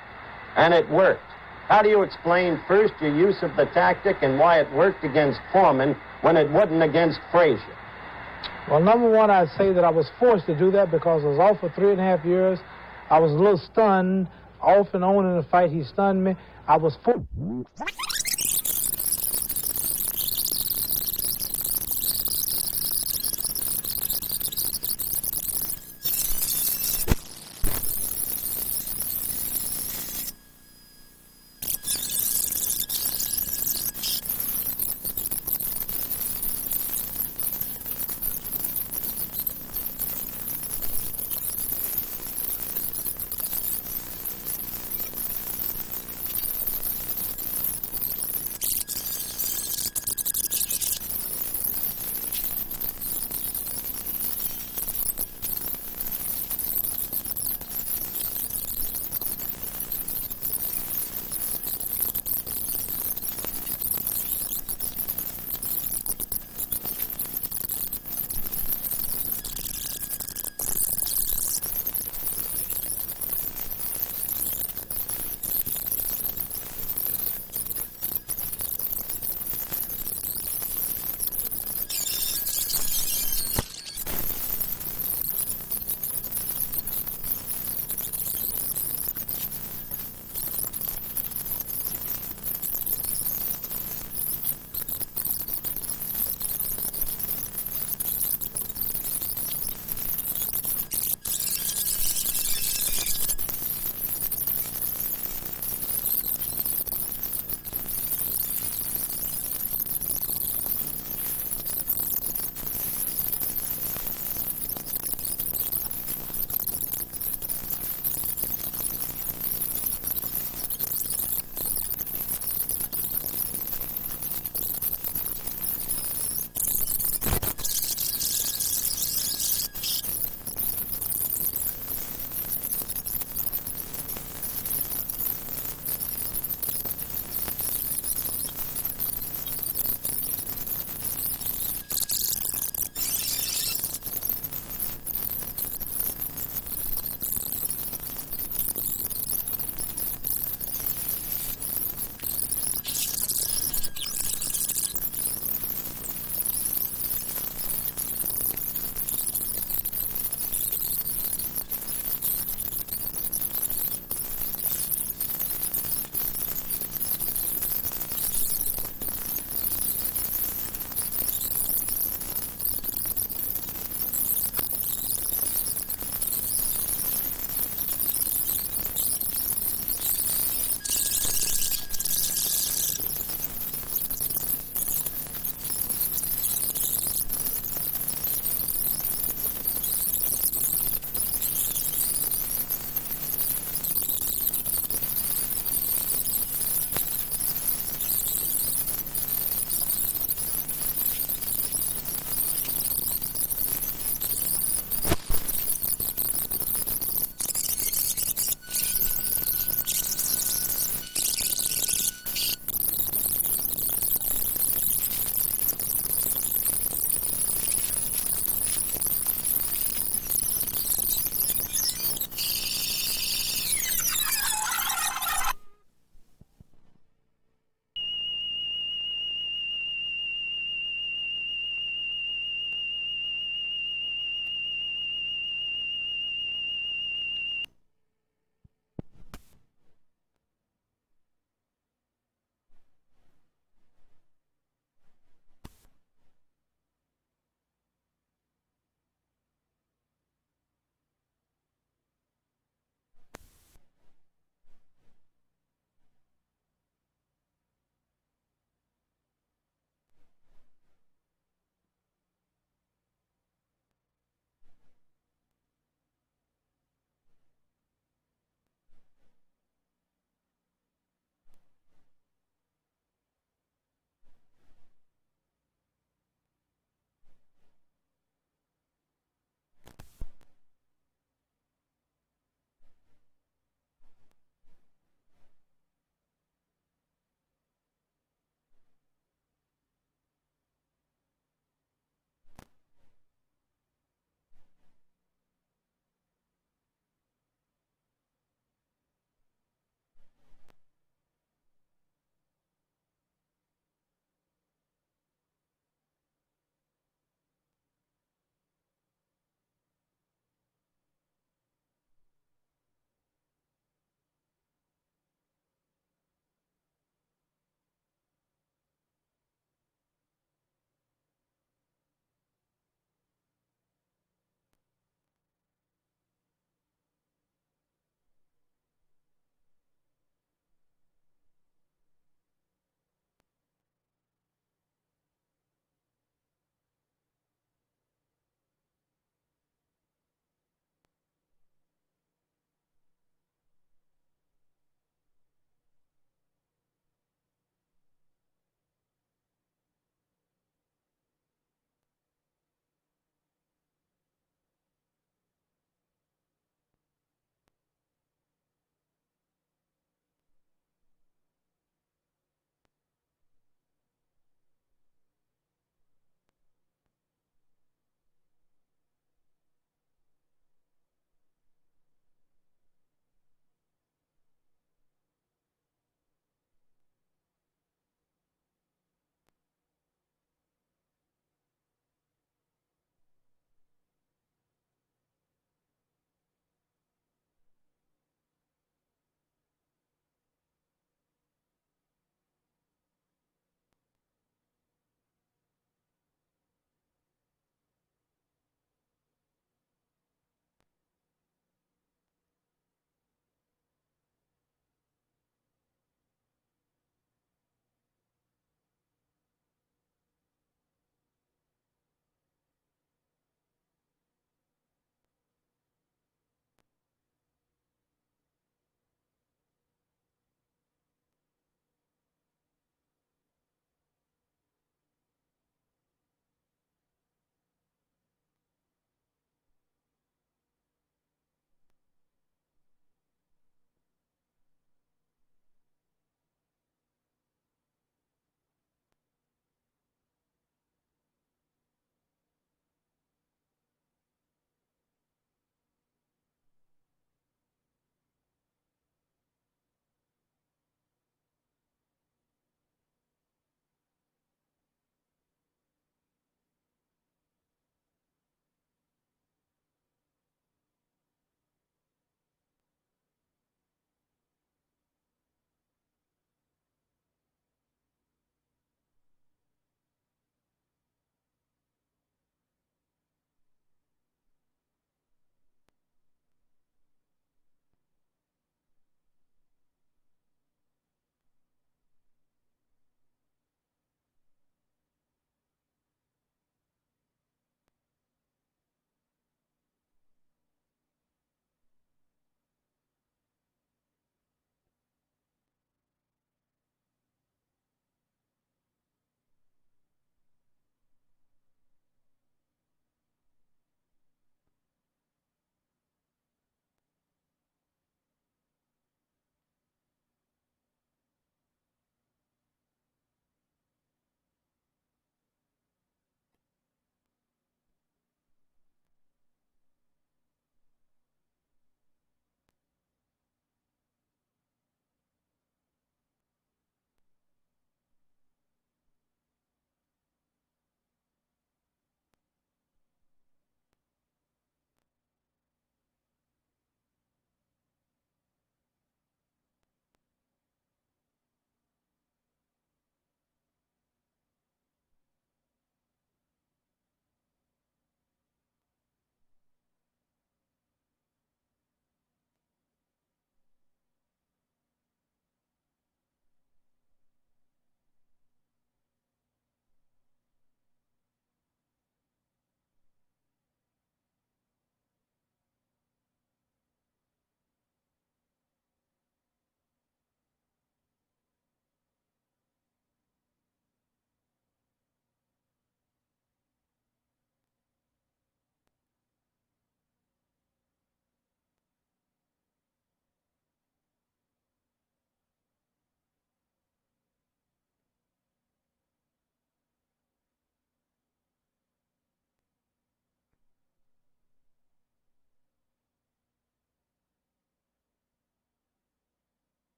D: and it worked. How do you explain first your use of the tactic and why it worked against Foreman when it wouldn't against Frazier?
S: Well, number one, I'd say that I was forced to do that because I was off for 3.5 years. I was a little stunned. Off and on in the fight, he stunned me. I was forced.